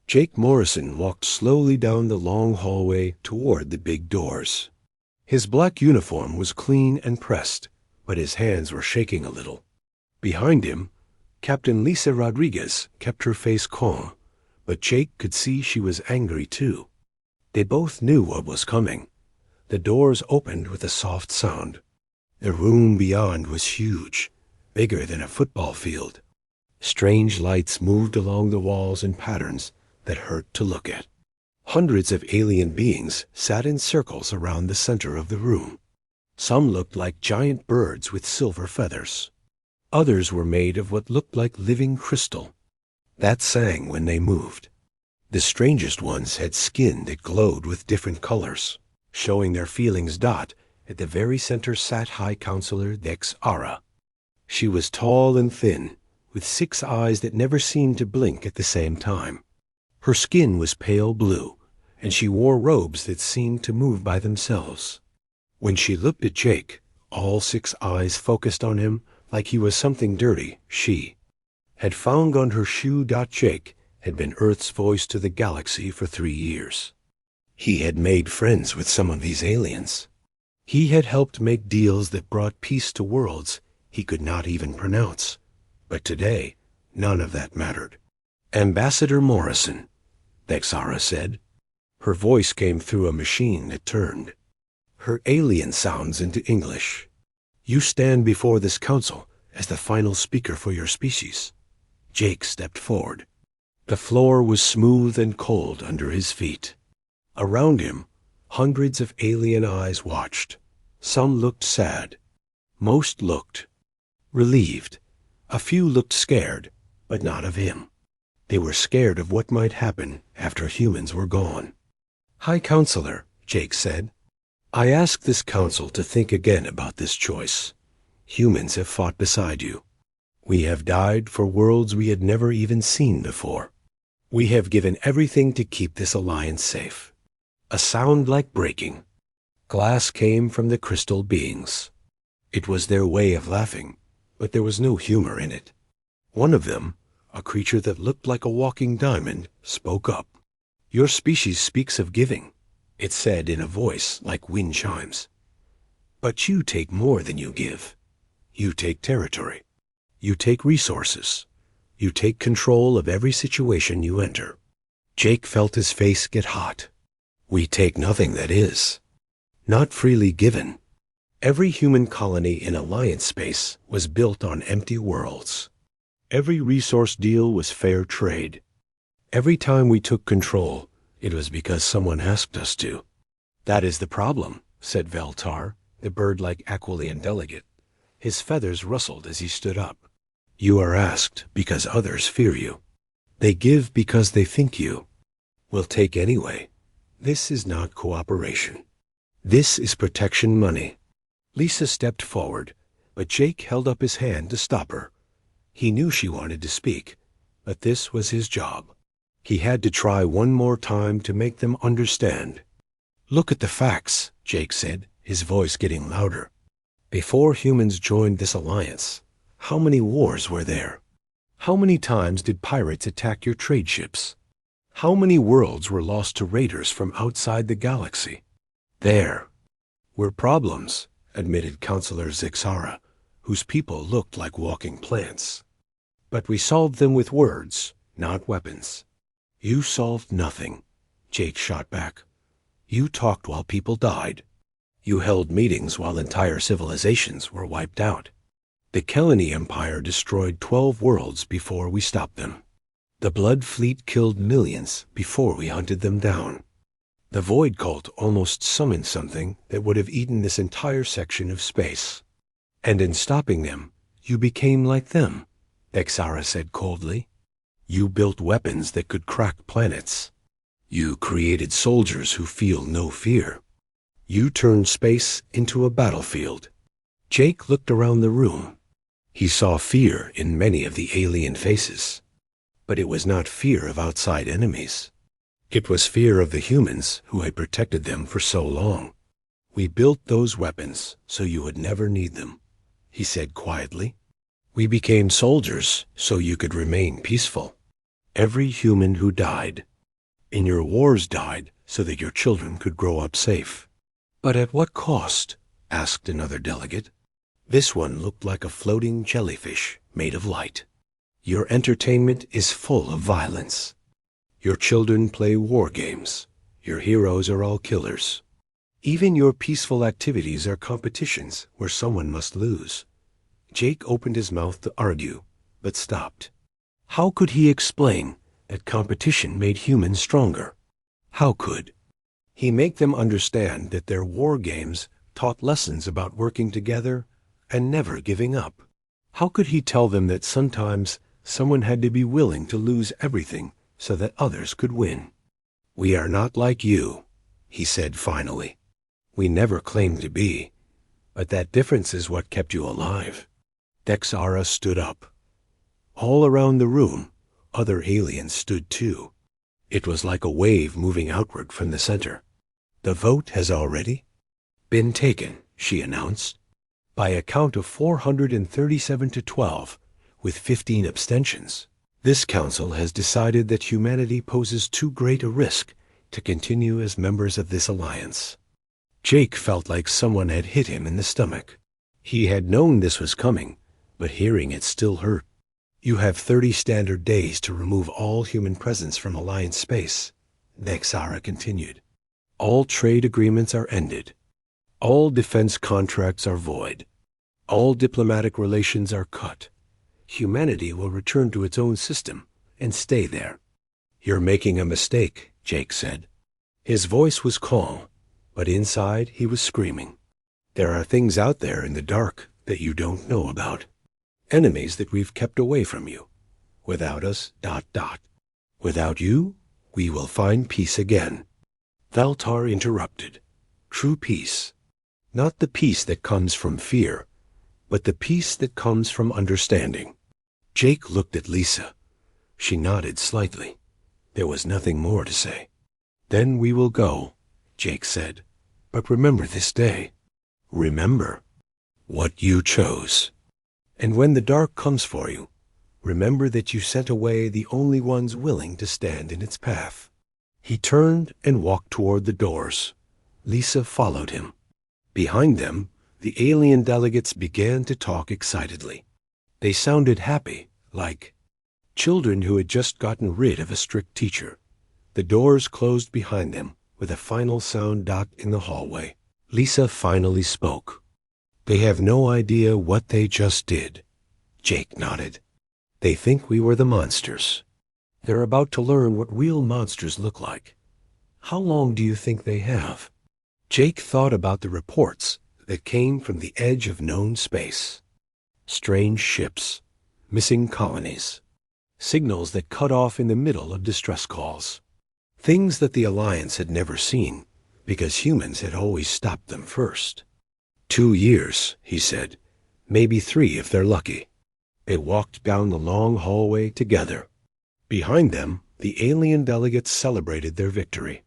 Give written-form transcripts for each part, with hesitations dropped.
Jake Morrison walked slowly down the long hallway toward the big doors. His black uniform was clean and pressed, but his hands were shaking a little. Behind him, Captain Lisa Rodriguez kept her face calm, but Jake could see she was angry too. They both knew what was coming. The doors opened with a soft sound. The room beyond was huge, bigger than a football field. Strange lights moved along the walls in patterns that hurt to look at. Hundreds of alien beings sat in circles around the center of the room. Some looked like giant birds with silver feathers. Others were made of what looked like living crystal that sang when they moved. The strangest ones had skin that glowed with different colors. Showing their feelings at the very center sat High Counselor Dex Ara. She was tall and thin, with 6 eyes that never seemed to blink at the same time. Her skin was pale blue, and she wore robes that seemed to move by themselves. When she looked at Jake, all 6 eyes focused on him like he was something dirty she had found on her shoe. Jake had been Earth's voice to the galaxy for 3 years. He had made friends with some of these aliens. He had helped make deals that brought peace to worlds he could not even pronounce. But today, none of that mattered. Ambassador Morrison, Dexara said. Her voice came through a machine that turned her alien sounds into English. You stand before this council as the final speaker for your species. Jake stepped forward. The floor was smooth and cold under his feet. Around him, hundreds of alien eyes watched. Some looked sad. Most looked relieved. A few looked scared, but not of him. They were scared of what might happen after humans were gone. High Counselor, Jake said, I ask this council to think again about this choice. Humans have fought beside you. We have died for worlds we had never even seen before. We have given everything to keep this alliance safe. A sound like breaking. Glass came from the crystal beings. It was their way of laughing, but there was no humor in it. One of them, a creature that looked like a walking diamond, spoke up. Your species speaks of giving, it said in a voice like wind chimes. But you take more than you give. You take territory. You take resources. You take control of every situation you enter. Jake felt his face get hot. We take nothing that is not freely given. Every human colony in Alliance space was built on empty worlds. Every resource deal was fair trade. Every time we took control, it was because someone asked us to. That is the problem, said Veltar, the bird-like Aquilian delegate. His feathers rustled as he stood up. You are asked because others fear you. They give because they think you will take anyway. This is not cooperation. This is protection money. Lisa stepped forward, but Jake held up his hand to stop her. He knew she wanted to speak, but this was his job. He had to try one more time to make them understand. Look at the facts, Jake said, his voice getting louder. Before humans joined this alliance, how many wars were there? How many times did pirates attack your trade ships? How many worlds were lost to raiders from outside the galaxy? There were problems, admitted Counselor Zixara, whose people looked like walking plants. But we solved them with words, not weapons. You solved nothing, Jake shot back. You talked while people died. You held meetings while entire civilizations were wiped out. The Kelani Empire destroyed 12 worlds before we stopped them. The Blood Fleet killed millions before we hunted them down. The Void Cult almost summoned something that would have eaten this entire section of space. And in stopping them, you became like them, Exara said coldly. You built weapons that could crack planets. You created soldiers who feel no fear. You turned space into a battlefield. Jake looked around the room. He saw fear in many of the alien faces. But it was not fear of outside enemies. It was fear of the humans who had protected them for so long. We built those weapons so you would never need them, he said quietly. We became soldiers so you could remain peaceful. Every human who died and your wars died so that your children could grow up safe. But at what cost? Asked another delegate. This one looked like a floating jellyfish made of light. Your entertainment is full of violence. Your children play war games. Your heroes are all killers. Even your peaceful activities are competitions where someone must lose. Jake opened his mouth to argue, but stopped. How could he explain that competition made humans stronger? How could he make them understand that their war games taught lessons about working together and never giving up? How could he tell them that sometimes someone had to be willing to lose everything so that others could win? We are not like you, he said finally. We never claimed to be, but that difference is what kept you alive. Dexara stood up. All around the room, other aliens stood too. It was like a wave moving outward from the center. The vote has already been taken, she announced, by a count of 437 to 12, with 15 abstentions. This council has decided that humanity poses too great a risk to continue as members of this alliance. Jake felt like someone had hit him in the stomach. He had known this was coming, but hearing it still hurt. You have 30 standard days to remove all human presence from Alliance space, Nexara continued. All trade agreements are ended. All defense contracts are void. All diplomatic relations are cut. Humanity will return to its own system and stay there. You're making a mistake, Jake said. His voice was calm, but inside he was screaming. There are things out there in the dark that you don't know about. Enemies that we've kept away from you. Without us, ... Without you, we will find peace again. Valtar interrupted. True peace. Not the peace that comes from fear, but the peace that comes from understanding. Jake looked at Lisa. She nodded slightly. There was nothing more to say. Then we will go, Jake said. But remember this day. Remember what you chose. And when the dark comes for you, remember that you sent away the only ones willing to stand in its path. He turned and walked toward the doors. Lisa followed him. Behind them, the alien delegates began to talk excitedly. They sounded happy, like children who had just gotten rid of a strict teacher. The doors closed behind them with a final sound in the hallway. Lisa finally spoke. They have no idea what they just did. Jake nodded. They think we were the monsters. They're about to learn what real monsters look like. How long do you think they have? Jake thought about the reports that came from the edge of known space. Strange ships, missing colonies, signals that cut off in the middle of distress calls. Things that the Alliance had never seen because humans had always stopped them first. 2 years, he said. Maybe 3 if they're lucky. They walked down the long hallway together. Behind them, the alien delegates celebrated their victory.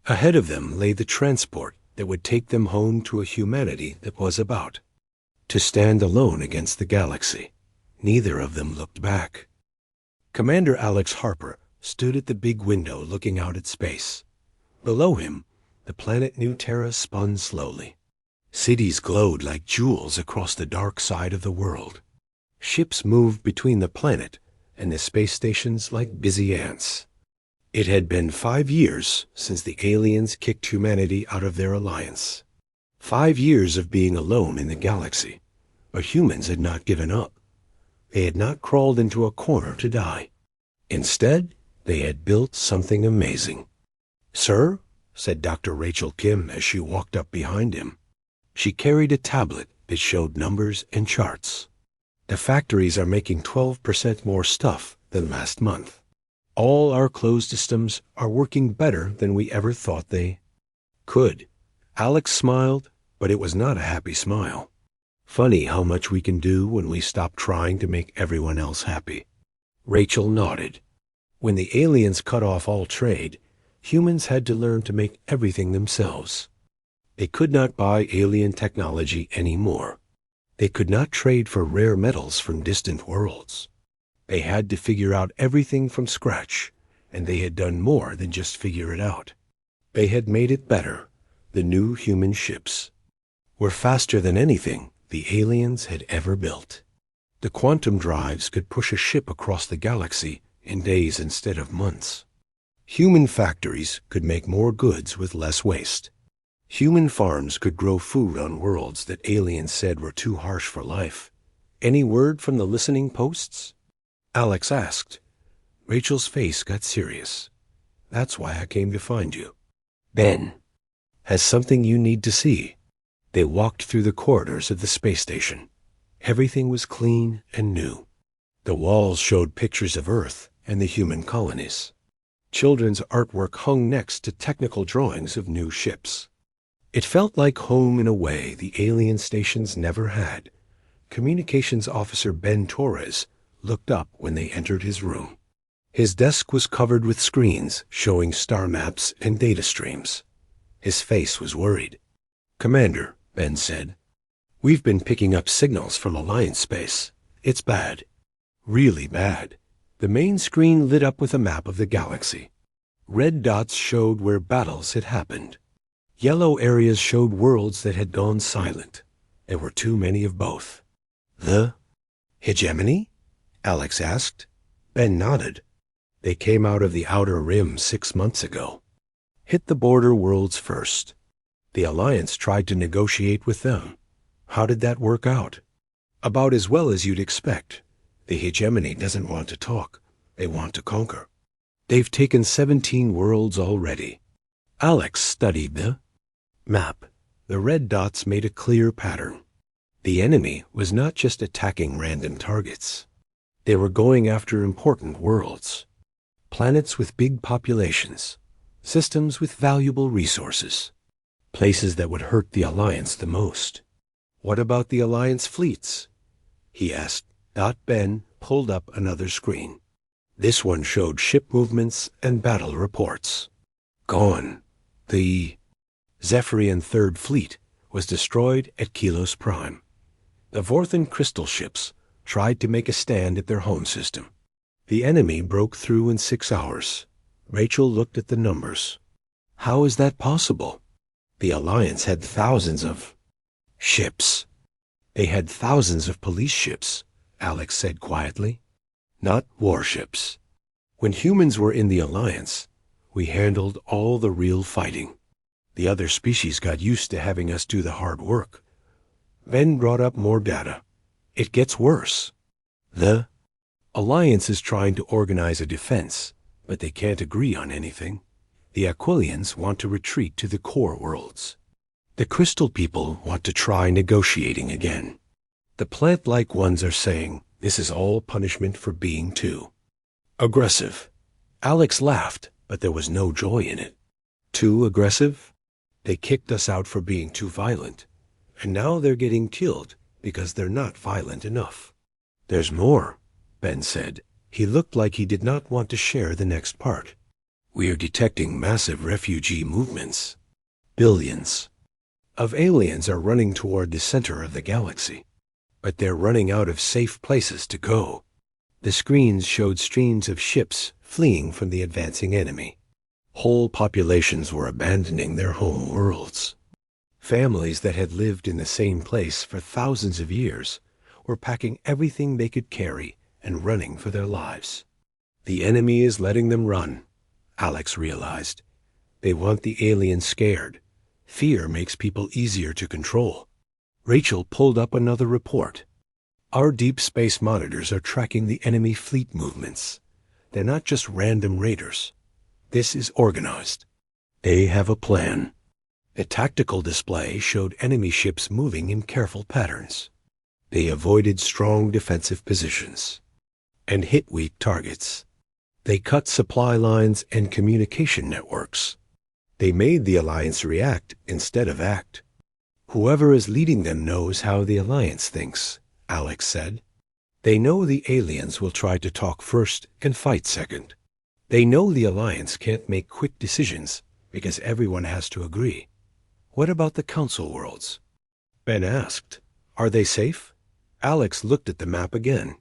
Ahead of them lay the transport that would take them home to a humanity that was about to stand alone against the galaxy. Neither of them looked back. Commander Alex Harper stood at the big window looking out at space. Below him, the planet New Terra spun slowly. Cities glowed like jewels across the dark side of the world. Ships moved between the planet and the space stations like busy ants. It had been 5 years since the aliens kicked humanity out of their alliance. 5 years of being alone in the galaxy. But humans had not given up. They had not crawled into a corner to die. Instead, they had built something amazing. Sir, said Dr. Rachel Kim as she walked up behind him. She carried a tablet that showed numbers and charts. The factories are making 12% more stuff than last month. All our closed systems are working better than we ever thought they could. Alex smiled, but it was not a happy smile. Funny how much we can do when we stop trying to make everyone else happy. Rachel nodded. When the aliens cut off all trade, humans had to learn to make everything themselves. They could not buy alien technology anymore. They could not trade for rare metals from distant worlds. They had to figure out everything from scratch and they had done more than just figure it out. They had made it better. The new human ships were faster than anything the aliens had ever built. The quantum drives could push a ship across the galaxy in days instead of months. Human factories could make more goods with less waste. Human farms could grow food on worlds that aliens said were too harsh for life. Any word from the listening posts? Alex asked. Rachel's face got serious. That's why I came to find you. Ben has something you need to see. They walked through the corridors of the space station. Everything was clean and new. The walls showed pictures of Earth and the human colonies. Children's artwork hung next to technical drawings of new ships. It felt like home in a way the alien stations never had. Communications Officer Ben Torres looked up when they entered his room. His desk was covered with screens showing star maps and data streams. His face was worried. Commander, Ben said, we've been picking up signals from Alliance space. It's bad. Really bad. The main screen lit up with a map of the galaxy. Red dots showed where battles had happened. Yellow areas showed worlds that had gone silent. There were too many of both. The hegemony? Alex asked. Ben nodded. They came out of the outer rim 6 months ago. Hit the border worlds first. The Alliance tried to negotiate with them. How did that work out? About as well as you'd expect. The hegemony doesn't want to talk. They want to conquer. They've taken 17 worlds already. Alex studied the map. The red dots made a clear pattern. The enemy was not just attacking random targets. They were going after important worlds. Planets with big populations. Systems with valuable resources. Places that would hurt the Alliance the most. What about the Alliance fleets? He asked. Ben pulled up another screen. This one showed ship movements and battle reports. Gone. The Zephyrian Third Fleet was destroyed at Kilos Prime. The Vorthan crystal ships tried to make a stand at their home system. The enemy broke through in 6 hours. Rachel looked at the numbers. How is that possible? The Alliance had thousands of ships. They had thousands of police ships, Alex said quietly. Not warships. When humans were in the Alliance, we handled all the real fighting. The other species got used to having us do the hard work. Ben brought up more data. It gets worse. The Alliance is trying to organize a defense, but they can't agree on anything. The Aquilians want to retreat to the core worlds. The Crystal people want to try negotiating again. The plant-like ones are saying this is all punishment for being too aggressive. Alex laughed, but there was no joy in it. Too aggressive? They kicked us out for being too violent, and now they're getting killed because they're not violent enough. There's more, Ben said. He looked like he did not want to share the next part. We're detecting massive refugee movements. Billions of aliens are running toward the center of the galaxy, but they're running out of safe places to go. The screens showed streams of ships fleeing from the advancing enemy. Whole populations were abandoning their home worlds. Families that had lived in the same place for thousands of years were packing everything they could carry and running for their lives. The enemy is letting them run, Alex realized. They want the aliens scared. Fear makes people easier to control. Rachel pulled up another report. Our deep space monitors are tracking the enemy fleet movements. They're not just random raiders. This is organized. They have a plan. A tactical display showed enemy ships moving in careful patterns. They avoided strong defensive positions and hit weak targets. They cut supply lines and communication networks. They made the Alliance react instead of act. Whoever is leading them knows how the Alliance thinks, Alex said. They know the aliens will try to talk first and fight second. They know the Alliance can't make quick decisions because everyone has to agree. What about the Council worlds? Ben asked. Are they safe? Alex looked at the map again.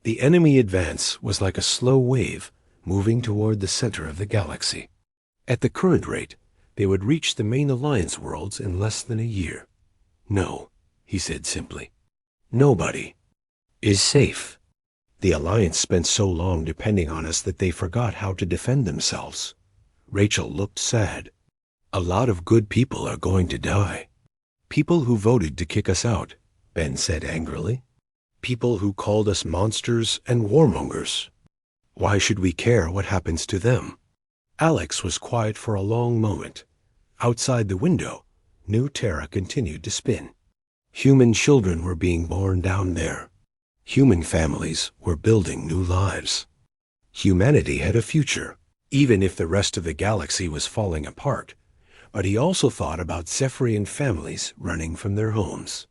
The enemy advance was like a slow wave, moving toward the center of the galaxy. At the current rate, they would reach the main Alliance worlds in less than a year. No, he said simply. Nobody is safe. The Alliance spent so long depending on us that they forgot how to defend themselves. Rachel looked sad. A lot of good people are going to die. People who voted to kick us out, Ben said angrily. People who called us monsters and warmongers. Why should we care what happens to them? Alex was quiet for a long moment. Outside the window, New Terra continued to spin. Human children were being born down there. Human families were building new lives. Humanity had a future, even if the rest of the galaxy was falling apart. But he also thought about Zephyrian families running from their homes.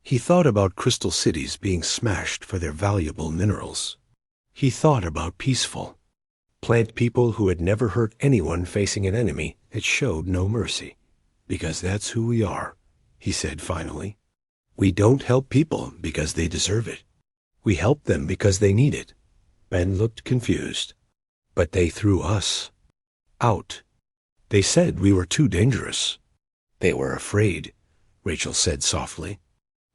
He thought about crystal cities being smashed for their valuable minerals. He thought about peaceful plant people who had never hurt anyone facing an enemy that showed no mercy. Because that's who we are, he said finally. We don't help people because they deserve it. We help them because they need it. Ben looked confused. But they threw us out. They said we were too dangerous. They were afraid, Rachel said softly.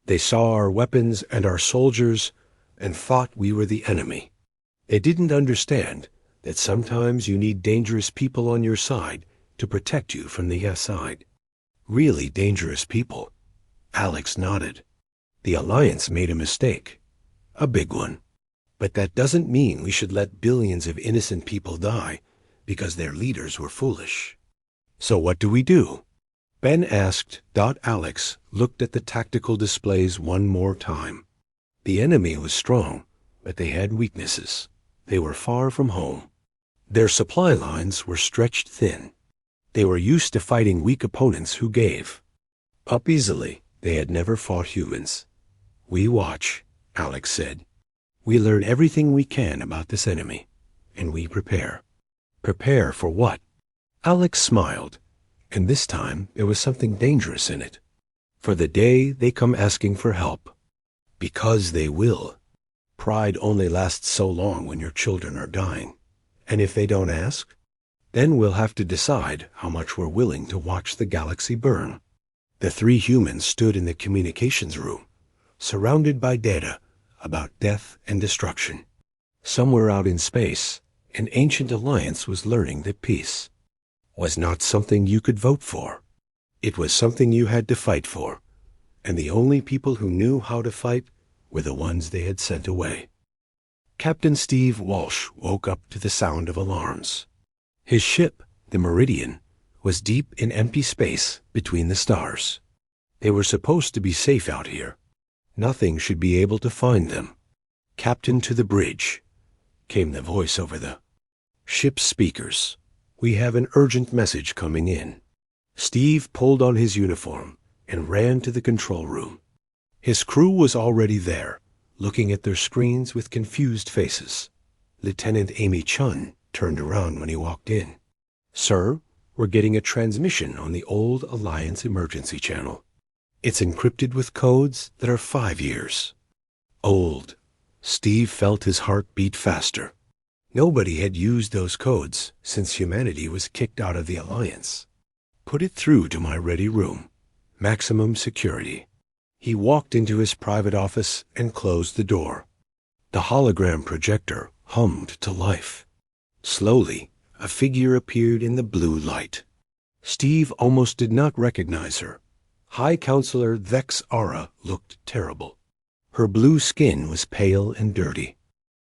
They saw our weapons and our soldiers and thought we were the enemy. They didn't understand that sometimes you need dangerous people on your side to protect you from the side. Really dangerous people. Alex nodded. The Alliance made a mistake. A big one. But that doesn't mean we should let billions of innocent people die because their leaders were foolish. So what do we do? Ben asked. Alex looked at the tactical displays one more time. The enemy was strong, but they had weaknesses. They were far from home. Their supply lines were stretched thin. They were used to fighting weak opponents who gave up easily. They had never fought humans. We watch, Alex said. We learn everything we can about this enemy, and we prepare. Prepare for what? Alex smiled, and this time there was something dangerous in it. For the day they come asking for help. Because they will. Pride only lasts so long when your children are dying. And if they don't ask, then we'll have to decide how much we're willing to watch the galaxy burn. The three humans stood in the communications room, surrounded by data about death and destruction. Somewhere out in space, an ancient alliance was learning that peace was not something you could vote for. It was something you had to fight for, and the only people who knew how to fight were the ones they had sent away. Captain Steve Walsh woke up to the sound of alarms. His ship, the Meridian, was deep in empty space between the stars. They were supposed to be safe out here. Nothing should be able to find them. Captain, to the bridge, came the voice over the ship's speakers. We have an urgent message coming in. Steve pulled on his uniform and ran to the control room. His crew was already there, looking at their screens with confused faces. Lieutenant Amy Chun turned around when he walked in. Sir, we're getting a transmission on the old Alliance emergency channel. It's encrypted with codes that are 5 years old. Steve felt his heart beat faster. Nobody had used those codes since humanity was kicked out of the Alliance. Put it through to my ready room. Maximum security. He walked into his private office and closed the door. The hologram projector hummed to life. Slowly, a figure appeared in the blue light. Steve almost did not recognize her. High Counselor Vex Aura looked terrible. Her blue skin was pale and dirty.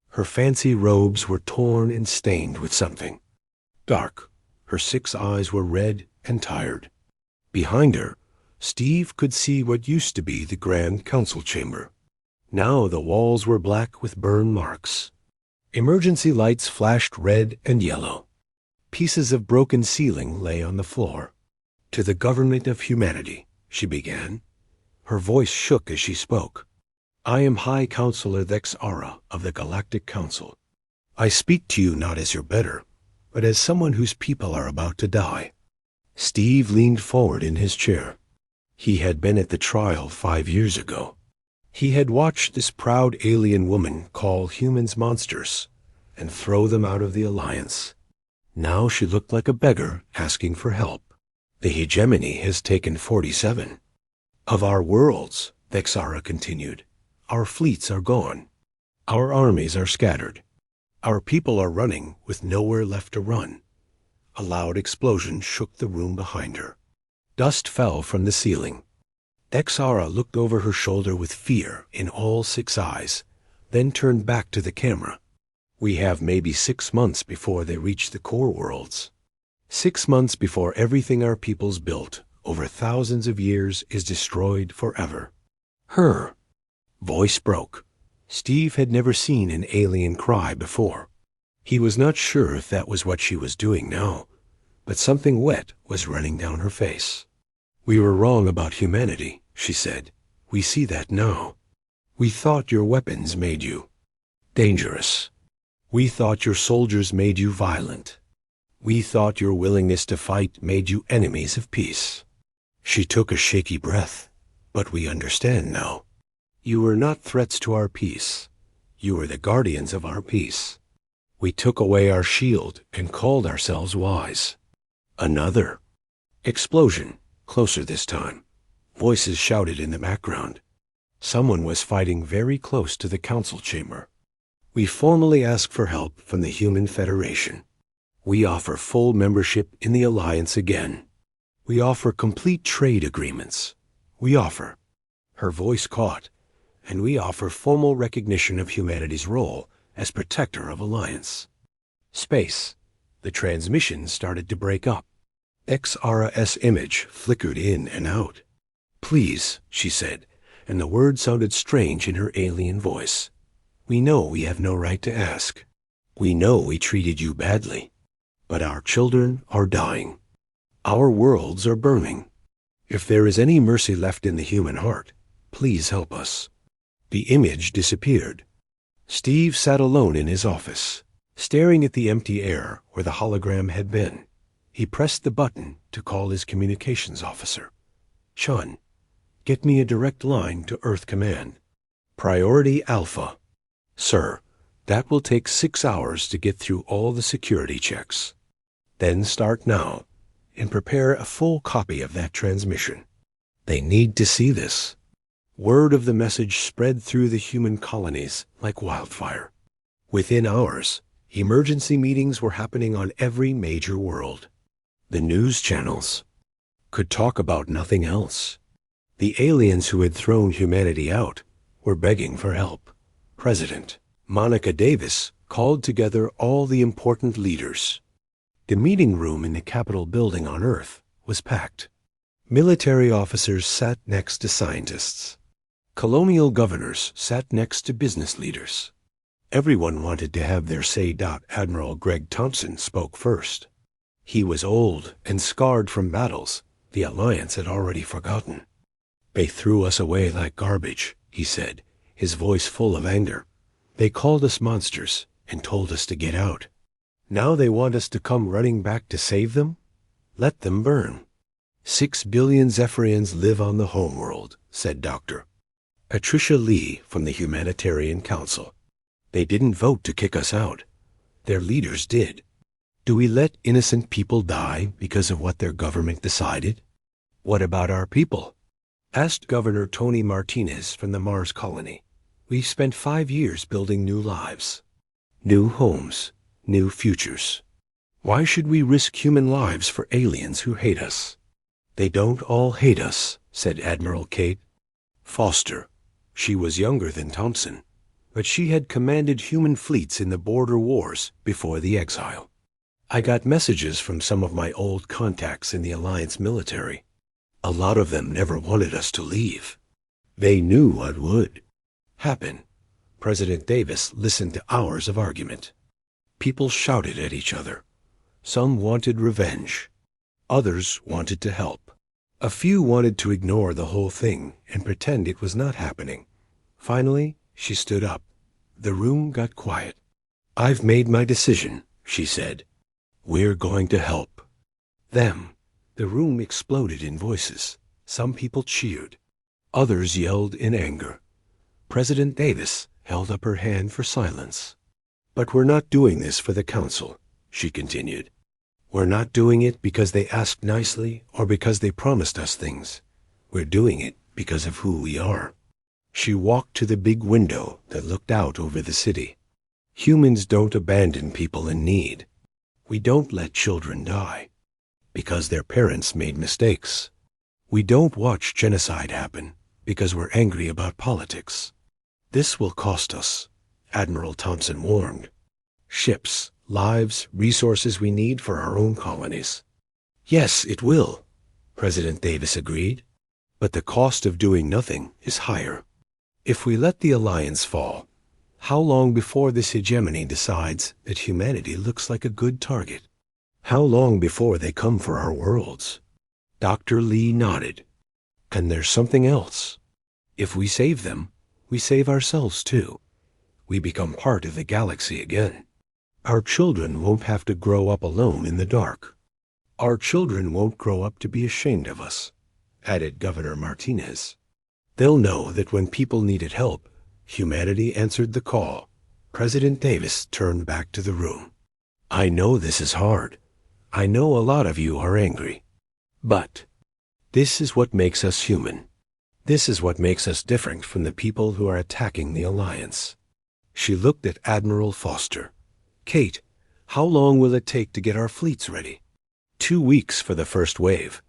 Her fancy robes were torn and stained with something dark. Her 6 eyes were red and tired. Behind her, Steve could see what used to be the Grand Council chamber. Now the walls were black with burn marks. Emergency lights flashed red and yellow. Pieces of broken ceiling lay on the floor. To the government of humanity, she began. Her voice shook as she spoke. I am High Counselor Vex Aura of the Galactic Council. I speak to you not as your better, but as someone whose people are about to die. Steve leaned forward in his chair. He had been at the trial 5 years ago. He had watched this proud alien woman call humans monsters, and throw them out of the alliance. Now she looked like a beggar asking for help. The hegemony has taken 47 of our worlds, Vexara continued. Our fleets are gone. Our armies are scattered. Our people are running with nowhere left to run. A loud explosion shook the room behind her. Dust fell from the ceiling. Vexara looked over her shoulder with fear in all 6 eyes, then turned back to the camera. We have maybe 6 months before they reach the core worlds. 6 months before everything our peoples built over thousands of years is destroyed forever. Her voice broke. Steve had never seen an alien cry before. He was not sure if that was what she was doing now, but something wet was running down her face. We were wrong about humanity, she said. We see that now. We thought your weapons made you dangerous. We thought your soldiers made you violent. We thought your willingness to fight made you enemies of peace. She took a shaky breath. But we understand now. You were not threats to our peace. You were the guardians of our peace. We took away our shield and called ourselves wise. Another explosion, closer this time. Voices shouted in the background. Someone was fighting very close to the council chamber. We formally ask for help from the Human Federation. We offer full membership in the Alliance again. We offer complete trade agreements. We offer. Her voice caught. And we offer formal recognition of humanity's role as protector of Alliance. Space. The transmission started to break up. XRS image flickered in and out. Please, she said, and the word sounded strange in her alien voice. We know we have no right to ask. We know we treated you badly. But our children are dying. Our worlds are burning. If there is any mercy left in the human heart, please help us. The image disappeared. Steve sat alone in his office, staring at the empty air where the hologram had been. He pressed the button to call his communications officer. Chun, get me a direct line to Earth Command. Priority Alpha. Sir, that will take 6 hours to get through all the security checks. Then start now and prepare a full copy of that transmission. They need to see this. Word of the message spread through the human colonies like wildfire. Within hours, emergency meetings were happening on every major world. The news channels could talk about nothing else. The aliens who had thrown humanity out were begging for help. President Monica Davis called together all the important leaders. The meeting room in the Capitol building on Earth was packed. Military officers sat next to scientists. Colonial governors sat next to business leaders. Everyone wanted to have their say. Admiral Greg Thompson spoke first. He was old and scarred from battles the Alliance had already forgotten. They threw us away like garbage, he said, his voice full of anger. They called us monsters and told us to get out. Now they want us to come running back to save them? Let them burn. 6 billion Zephyrians live on the homeworld, said Dr. Patricia Lee from the Humanitarian Council. They didn't vote to kick us out. Their leaders did. Do we let innocent people die because of what their government decided? What about our people? Asked Governor Tony Martinez from the Mars colony. We've spent 5 years building new lives, new homes, new futures. Why should we risk human lives for aliens who hate us? They don't all hate us, said Admiral Kate Foster. She was younger than Thompson, but she had commanded human fleets in the border wars before the exile. I got messages from some of my old contacts in the Alliance military. A lot of them never wanted us to leave. They knew what would happen. President Davis listened to hours of argument. People shouted at each other. Some wanted revenge. Others wanted to help. A few wanted to ignore the whole thing and pretend it was not happening. Finally, she stood up. The room got quiet. I've made my decision, she said. We're going to help them. The room exploded in voices. Some people cheered. Others yelled in anger. President Davis held up her hand for silence. But we're not doing this for the council, she continued. We're not doing it because they asked nicely or because they promised us things. We're doing it because of who we are. She walked to the big window that looked out over the city. Humans don't abandon people in need. We don't let children die because their parents made mistakes. We don't watch genocide happen because we're angry about politics. This will cost us, Admiral Thompson warned. Ships, lives, resources we need for our own colonies. Yes, it will, President Davis agreed. But the cost of doing nothing is higher. If we let the alliance fall, how long before this hegemony decides that humanity looks like a good target? How long before they come for our worlds? Dr. Lee nodded. And there's something else. If we save them, we save ourselves too. We become part of the galaxy again. Our children won't have to grow up alone in the dark. Our children won't grow up to be ashamed of us, added Governor Martinez. They'll know that when people needed help, humanity answered the call. President Davis turned back to the room. I know this is hard. I know a lot of you are angry. But this is what makes us human. This is what makes us different from the people who are attacking the alliance. She looked at Admiral Foster. Kate, how long will it take to get our fleets ready? 2 weeks for the first wave.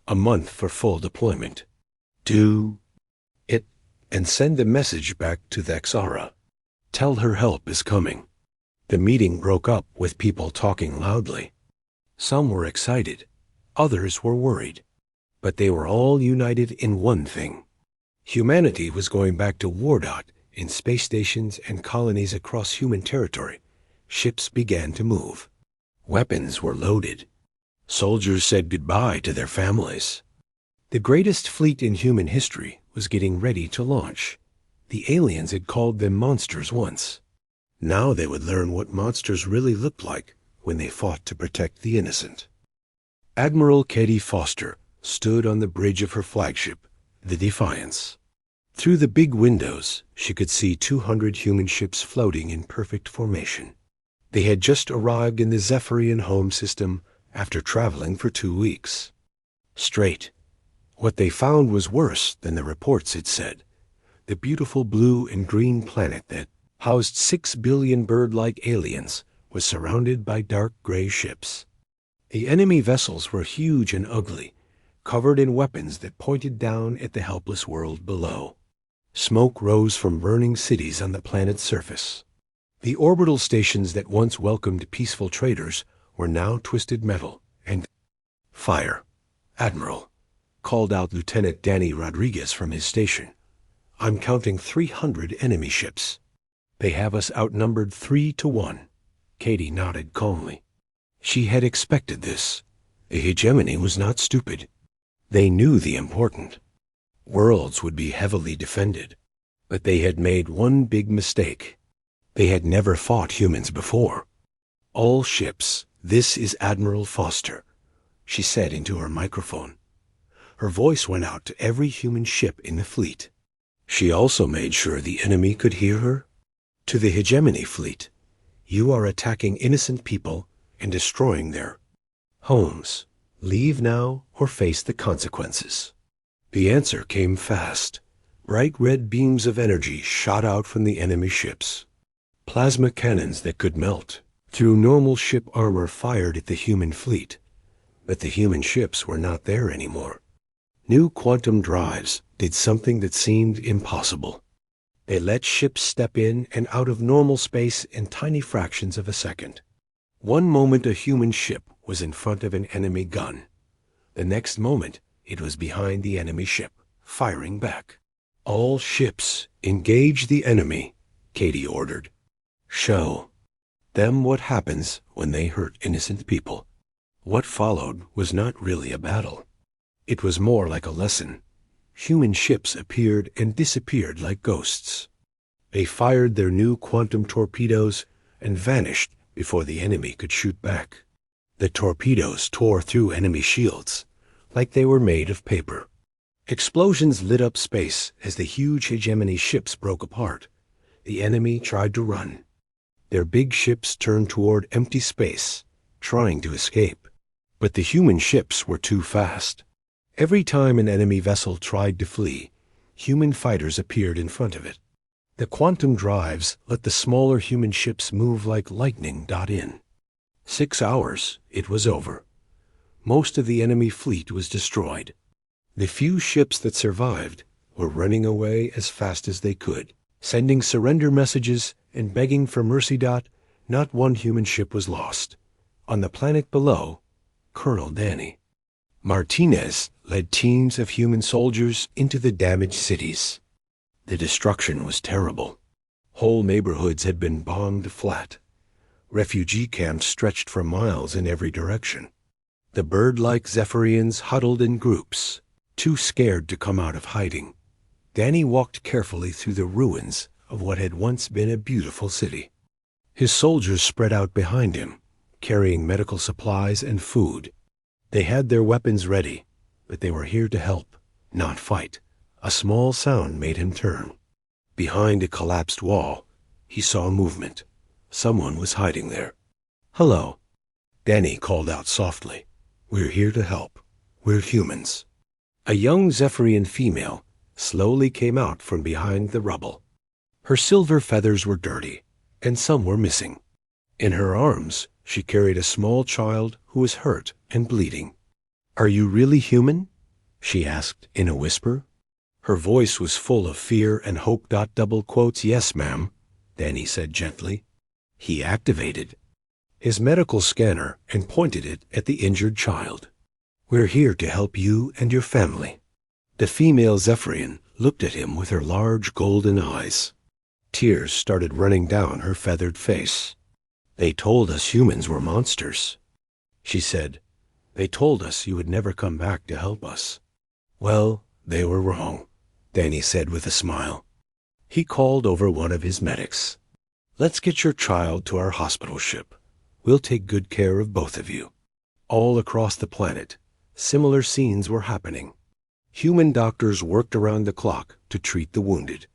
A month for full deployment. Do it and send the message back to the Xara. Tell her help is coming. The meeting broke up with people talking loudly. Some were excited. Others were worried. But they were all united in one thing. Humanity was going back to war. In space stations and colonies across human territory, ships began to move. Weapons were loaded. Soldiers said goodbye to their families. The greatest fleet in human history was getting ready to launch. The aliens had called them monsters once. Now they would learn what monsters really looked like when they fought to protect the innocent. Admiral Katie Foster stood on the bridge of her flagship, the Defiance. Through the big windows, she could see 200 human ships floating in perfect formation. They had just arrived in the Zephyrian home system after traveling for 2 weeks. Straight. What they found was worse than the reports had said. The beautiful blue and green planet that housed 6 billion bird-like aliens was surrounded by dark gray ships. The enemy vessels were huge and ugly, covered in weapons that pointed down at the helpless world below. Smoke rose from burning cities on the planet's surface. The orbital stations that once welcomed peaceful traders were now twisted metal and fire. Admiral, called out Lieutenant Danny Rodriguez from his station. I'm counting 300 enemy ships. They have us outnumbered 3-1. Katie nodded calmly. She had expected this. The hegemony was not stupid. They knew the important. Worlds would be heavily defended. But they had made one big mistake. They had never fought humans before. All ships, this is Admiral Foster, she said into her microphone. Her voice went out to every human ship in the fleet. She also made sure the enemy could hear her. To the hegemony fleet, you are attacking innocent people and destroying their homes. Leave now or face the consequences. The answer came fast. Bright red beams of energy shot out from the enemy ships. Plasma cannons that could melt through normal ship armor fired at the human fleet. But the human ships were not there anymore. New quantum drives did something that seemed impossible. They let ships step in and out of normal space in tiny fractions of a second. One moment a human ship was in front of an enemy gun. The next moment it was behind the enemy ship, firing back. All ships, engage the enemy, Katie ordered. Show them what happens when they hurt innocent people. What followed was not really a battle. It was more like a lesson. Human ships appeared and disappeared like ghosts. They fired their new quantum torpedoes and vanished before the enemy could shoot back. The torpedoes tore through enemy shields like they were made of paper. Explosions lit up space as the huge hegemony ships broke apart. The enemy tried to run. Their big ships turned toward empty space, trying to escape. But the human ships were too fast. Every time an enemy vessel tried to flee, human fighters appeared in front of it. The quantum drives let the smaller human ships move like lightning. In 6 hours, it was over. Most of the enemy fleet was destroyed. The few ships that survived were running away as fast as they could, sending surrender messages and begging for mercy. Not one human ship was lost. On the planet below, Colonel Danny Martinez led teams of human soldiers into the damaged cities. The destruction was terrible. Whole neighborhoods had been bombed flat. Refugee camps stretched for miles in every direction. The bird-like Zephyrians huddled in groups, too scared to come out of hiding. Danny walked carefully through the ruins of what had once been a beautiful city. His soldiers spread out behind him, carrying medical supplies and food. They had their weapons ready, but they were here to help, not fight. A small sound made him turn. Behind a collapsed wall, he saw movement. Someone was hiding there. "Hello," Danny called out softly. "We're here to help. We're humans." A young Zephyrian female slowly came out from behind the rubble. Her silver feathers were dirty, and some were missing. In her arms, she carried a small child who was hurt and bleeding. "Are you really human?" she asked in a whisper. Her voice was full of fear and hope. "Yes, ma'am," Danny said gently. He activated his medical scanner and pointed it at the injured child. "We're here to help you and your family." The female Zephyrian looked at him with her large golden eyes. Tears started running down her feathered face. "They told us humans were monsters," she said. "They told us you would never come back to help us." "Well, they were wrong," Danny said with a smile. He called over one of his medics. "Let's get your child to our hospital ship. We'll take good care of both of you." All across the planet, similar scenes were happening. Human doctors worked around the clock to treat the wounded.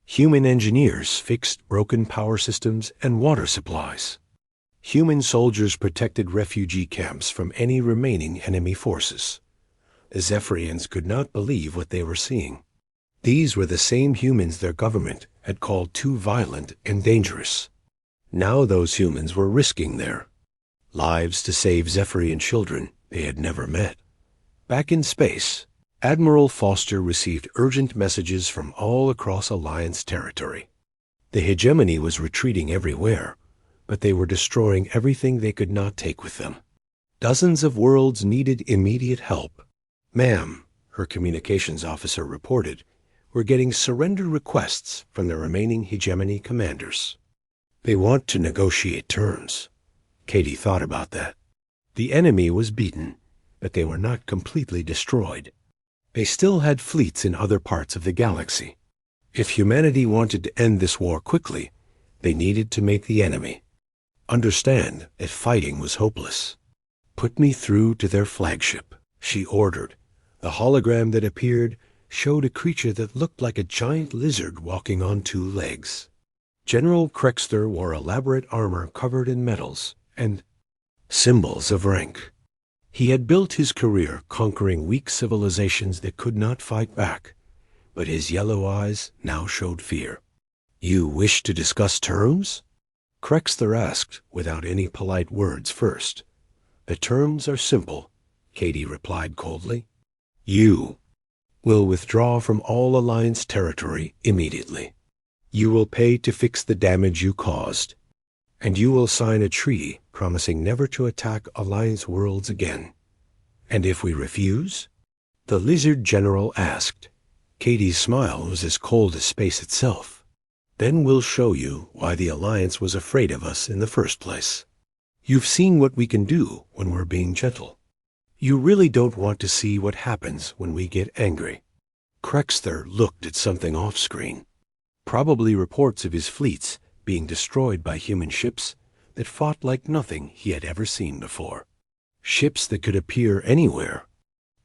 Human engineers fixed broken power systems and water supplies. Human soldiers protected refugee camps from any remaining enemy forces. The Zephyrians could not believe what they were seeing. These were the same humans their government had called too violent and dangerous. Now those humans were risking their lives to save Zephyrian children they had never met. Back in space, Admiral Foster received urgent messages from all across Alliance territory. The hegemony was retreating everywhere, but they were destroying everything they could not take with them. Dozens of worlds needed immediate help. "Ma'am," her communications officer reported, "we're getting surrender requests from the remaining hegemony commanders. They want to negotiate terms." Katie thought about that. The enemy was beaten, but they were not completely destroyed. They still had fleets in other parts of the galaxy. If humanity wanted to end this war quickly, they needed to make the enemy understand that fighting was hopeless. "Put me through to their flagship," she ordered. The hologram that appeared showed a creature that looked like a giant lizard walking on two legs. General Krexter wore elaborate armor covered in medals and symbols of rank. He had built his career conquering weak civilizations that could not fight back, but his yellow eyes now showed fear. "You wish to discuss terms?" Krexter asked without any polite words first. "The terms are simple," Katie replied coldly. "You will withdraw from all Alliance territory immediately. You will pay to fix the damage you caused, and you will sign a treaty promising never to attack Alliance worlds again." "And if we refuse?" the lizard general asked. Katie's smile was as cold as space itself. "Then we'll show you why the Alliance was afraid of us in the first place. You've seen what we can do when we're being gentle. You really don't want to see what happens when we get angry." Krexter looked at something off-screen. Probably reports of his fleets being destroyed by human ships that fought like nothing he had ever seen before. Ships that could appear anywhere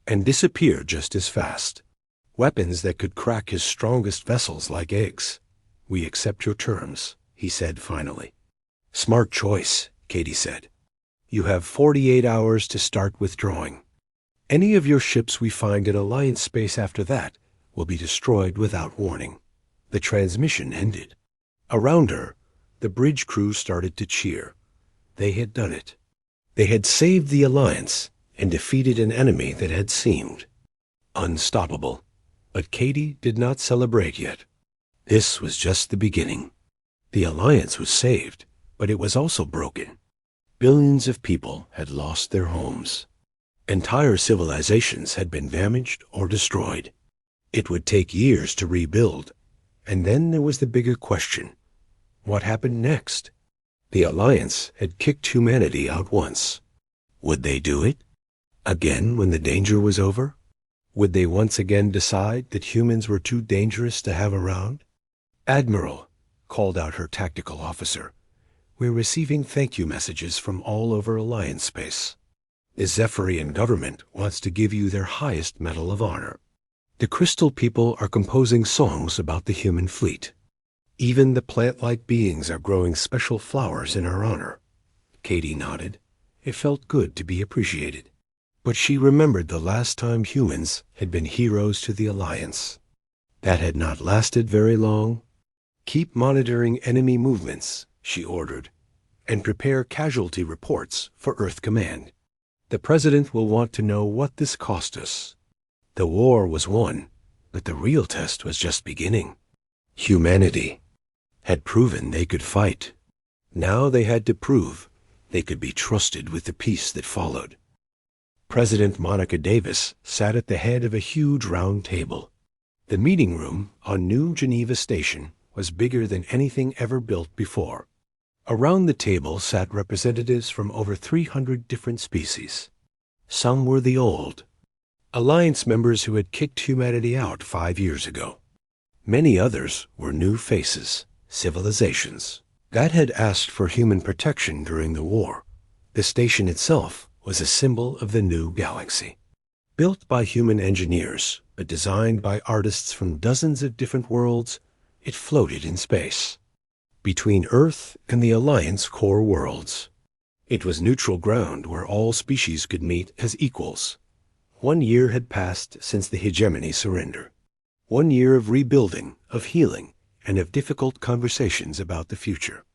and disappear just as fast. Weapons that could crack his strongest vessels like eggs. "We accept your terms," he said finally. Smart choice, Katie said. You have 48 hours to start withdrawing. Any of your ships we find in Alliance space after that will be destroyed without warning. The transmission ended. Around her, the bridge crew started to cheer. They had done it. They had saved the Alliance and defeated an enemy that had seemed unstoppable. But Katie did not celebrate yet. This was just the beginning. The Alliance was saved, but it was also broken. Billions of people had lost their homes. Entire civilizations had been damaged or destroyed. It would take years to rebuild. And then there was the bigger question. What happened next? The Alliance had kicked humanity out once. Would they do it again when the danger was over? Would they once again decide that humans were too dangerous to have around? "Admiral," called out her tactical officer, "we're receiving thank you messages from all over Alliance space. The Zephyrian government wants to give you their highest medal of honor. The Crystal people are composing songs about the human fleet. Even the plant-like beings are growing special flowers in our honor." Katie nodded. It felt good to be appreciated. But she remembered the last time humans had been heroes to the Alliance. That had not lasted very long. "Keep monitoring enemy movements," she ordered, "and prepare casualty reports for Earth Command. The President will want to know what this cost us." The war was won, but the real test was just beginning. Humanity had proven they could fight. Now they had to prove they could be trusted with the peace that followed. President Monica Davis sat at the head of a huge round table. The meeting room on New Geneva Station was bigger than anything ever built before. Around the table sat representatives from over 300 different species. Some were the old Alliance members who had kicked humanity out 5 years ago. Many others were new faces, civilizations that had asked for human protection during the war. The station itself was a symbol of the new galaxy. Built by human engineers, but designed by artists from dozens of different worlds, it floated in space, between Earth and the Alliance core worlds. It was neutral ground where all species could meet as equals. 1 year had passed since the hegemony surrender. 1 year of rebuilding, of healing, and of difficult conversations about the future.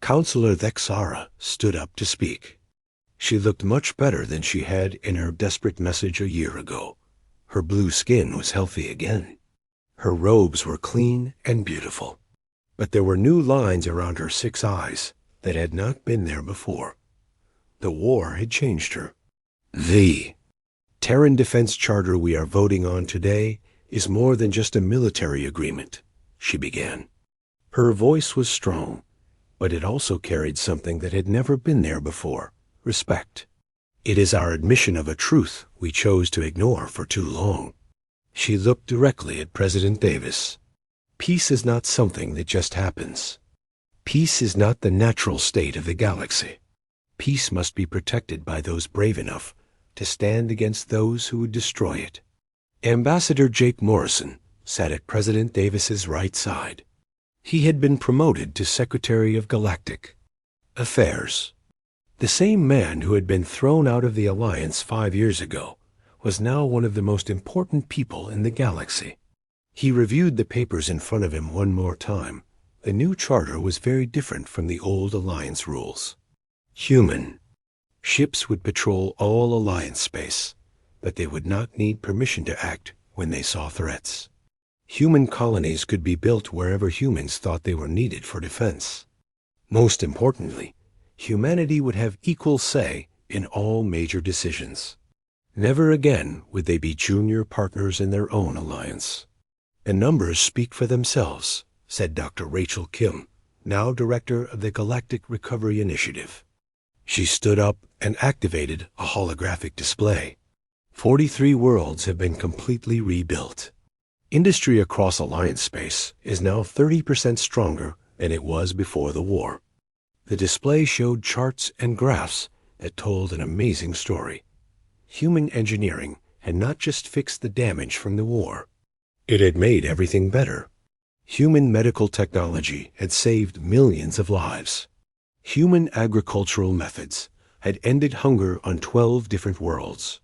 Counselor Thexara stood up to speak. She looked much better than she had in her desperate message a year ago. Her blue skin was healthy again. Her robes were clean and beautiful. But there were new lines around her 6 eyes that had not been there before. The war had changed her. The Terran Defense Charter we are voting on today is more than just a military agreement, she began. Her voice was strong, but it also carried something that had never been there before: respect. It is our admission of a truth we chose to ignore for too long. She looked directly at President Davis. Peace is not something that just happens. Peace is not the natural state of the galaxy. Peace must be protected by those brave enough to stand against those who would destroy it. Ambassador Jake Morrison sat at President Davis's right side. He had been promoted to Secretary of Galactic Affairs. The same man who had been thrown out of the Alliance 5 years ago was now one of the most important people in the galaxy. He reviewed the papers in front of him one more time. The new charter was very different from the old Alliance rules. Human ships would patrol all Alliance space, but they would not need permission to act when they saw threats. Human colonies could be built wherever humans thought they were needed for defense. Most importantly, humanity would have equal say in all major decisions. Never again would they be junior partners in their own alliance. "The numbers speak for themselves," said Dr. Rachel Kim, now director of the Galactic Recovery Initiative. She stood up and activated a holographic display. 43 worlds have been completely rebuilt. Industry across Alliance space is now 30% stronger than it was before the war. The display showed charts and graphs that told an amazing story. Human engineering had not just fixed the damage from the war. It had made everything better. Human medical technology had saved millions of lives. Human agricultural methods had ended hunger on 12 different worlds.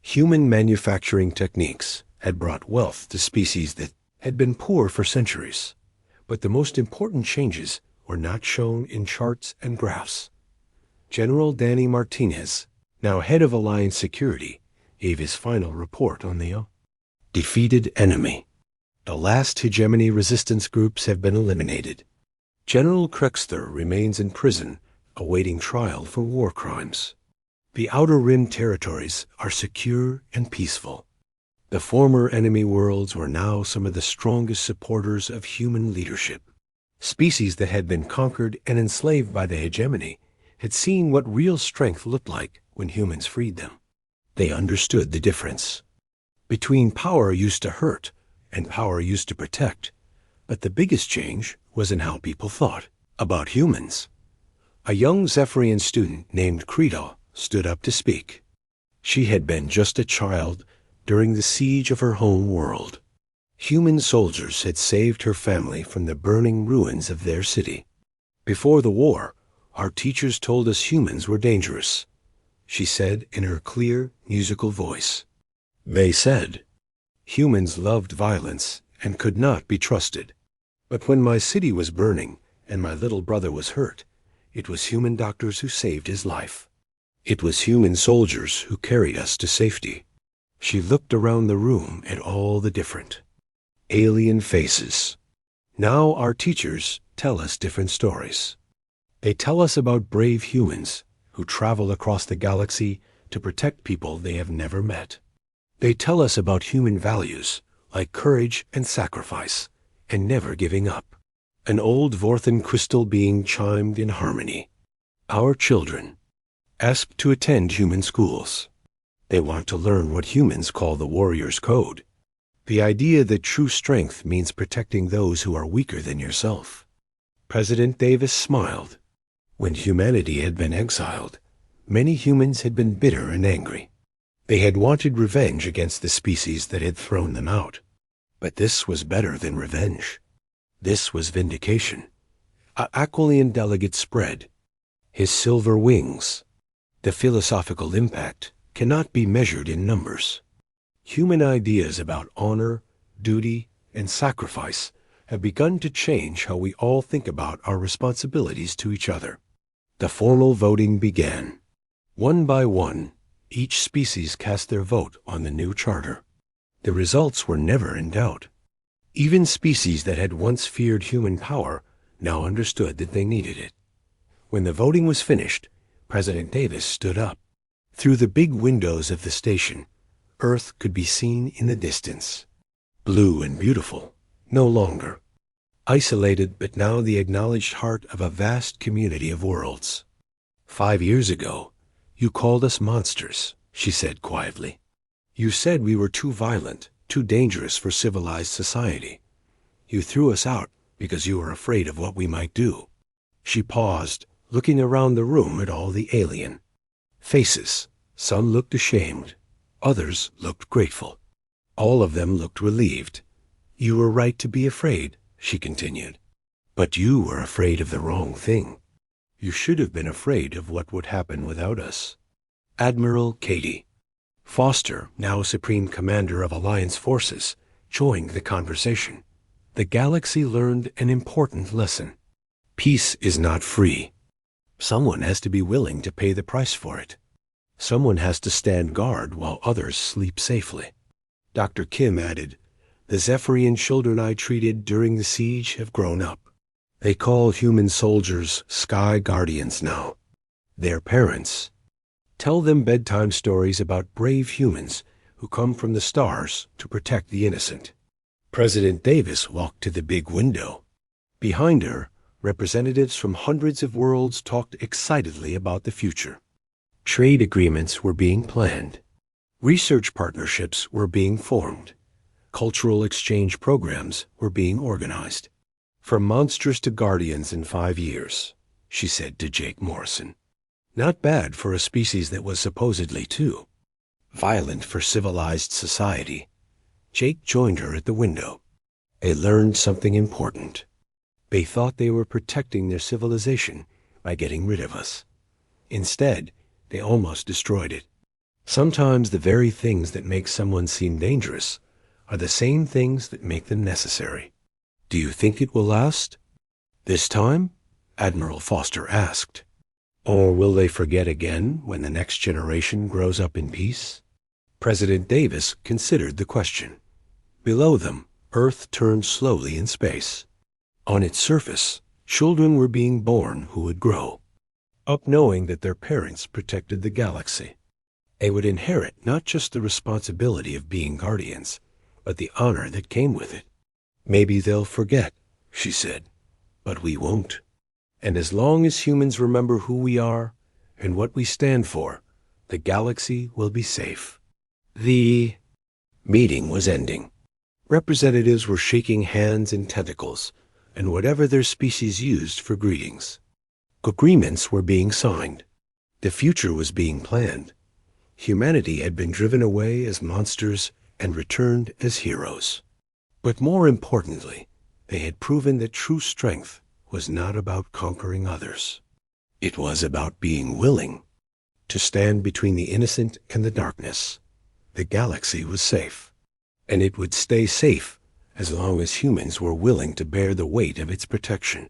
Human manufacturing techniques had brought wealth to species that had been poor for centuries. But the most important changes were not shown in charts and graphs. General Danny Martinez, now head of Alliance Security, gave his final report on the defeated enemy. The last hegemony resistance groups have been eliminated. General Krexter remains in prison, awaiting trial for war crimes. The Outer Rim territories are secure and peaceful. The former enemy worlds were now some of the strongest supporters of human leadership. Species that had been conquered and enslaved by the hegemony had seen what real strength looked like when humans freed them. They understood the difference between power used to hurt and power used to protect. But the biggest change was in how people thought about humans. A young Zephyrian student named Credo stood up to speak. She had been just a child during the siege of her home world. Human soldiers had saved her family from the burning ruins of their city. Before the war, our teachers told us humans were dangerous, she said in her clear, musical voice. They said humans loved violence and could not be trusted. But when my city was burning and my little brother was hurt, it was human doctors who saved his life. It was human soldiers who carried us to safety. She looked around the room at all the different alien faces. Now our teachers tell us different stories. They tell us about brave humans who travel across the galaxy to protect people they have never met. They tell us about human values like courage and sacrifice and never giving up. An old Vorthan crystal being chimed in harmony. Our children asked to attend human schools. They want to learn what humans call the warrior's code. The idea that true strength means protecting those who are weaker than yourself. President Davis smiled. When humanity had been exiled, many humans had been bitter and angry. They had wanted revenge against the species that had thrown them out. But this was better than revenge. This was vindication. A Aquilian delegate spread his silver wings. The philosophical impact cannot be measured in numbers. Human ideas about honor, duty, and sacrifice have begun to change how we all think about our responsibilities to each other. The formal voting began. One by one, each species cast their vote on the new charter. The results were never in doubt. Even species that had once feared human power now understood that they needed it. When the voting was finished, President Davis stood up. Through the big windows of the station, Earth could be seen in the distance. Blue and beautiful, no longer. Isolated, but now the acknowledged heart of a vast community of worlds. 5 years ago, you called us monsters, she said quietly. You said we were too violent, too dangerous for civilized society. You threw us out because you were afraid of what we might do. She paused, looking around the room at all the alien faces. Some looked ashamed. Others looked grateful. All of them looked relieved. You were right to be afraid, she continued. But you were afraid of the wrong thing. You should have been afraid of what would happen without us. Admiral Katie Foster, now Supreme Commander of Alliance Forces, joined the conversation. The galaxy learned an important lesson. Peace is not free. Someone has to be willing to pay the price for it. Someone has to stand guard while others sleep safely. Dr. Kim added, the Zephyrian children I treated during the siege have grown up. They call human soldiers Sky Guardians now. Their parents tell them bedtime stories about brave humans who come from the stars to protect the innocent. President Davis walked to the big window. Behind her, representatives from hundreds of worlds talked excitedly about the future. Trade agreements were being planned. Research partnerships were being formed. Cultural exchange programs were being organized. From monsters to guardians in 5 years, she said to Jake Morrison. Not bad for a species that was supposedly too violent for civilized society. Jake joined her at the window. They learned something important. They thought they were protecting their civilization by getting rid of us. Instead, they almost destroyed it. Sometimes the very things that make someone seem dangerous are the same things that make them necessary. Do you think it will last? This time? Admiral Foster asked. Or will they forget again when the next generation grows up in peace? President Davis considered the question. Below them, Earth turned slowly in space. On its surface, children were being born who would grow up knowing that their parents protected the galaxy. They would inherit not just the responsibility of being guardians, but the honor that came with it. Maybe they'll forget, she said, but we won't. And as long as humans remember who we are and what we stand for, the galaxy will be safe. The meeting was ending. Representatives were shaking hands and tentacles, and whatever their species used for greetings. Agreements were being signed. The future was being planned. Humanity had been driven away as monsters and returned as heroes. But more importantly, they had proven that true strength was not about conquering others. It was about being willing to stand between the innocent and the darkness. The galaxy was safe, and it would stay safe as long as humans were willing to bear the weight of its protection.